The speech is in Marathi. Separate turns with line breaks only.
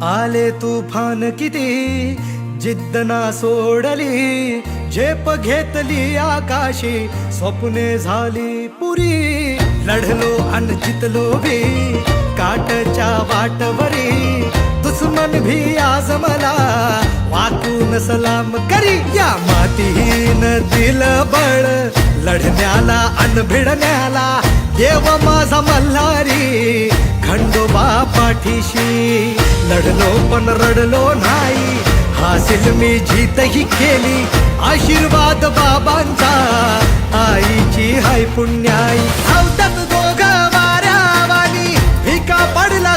आले तुफान किती जिद्द ना सोडली, झेप घेतली आकाशी, स्वप्ने झाली पुरी. लढलो अन जितलो भी काटच्या वाटवरी, दुश्मन भी आज मला वाकून सलाम करी. या मातीहीन दिल बळ लढण्याला अन भिडण्याला, देव माझा मल्हारी खंडोबा पाठीशी. लढलो पण रडलो नाही, हासिल मी जीतही केली, आशीर्वाद बाबांचा आईची हाय पुण्याई. धावतात दोघं वाऱ्यावानी, भिका पडला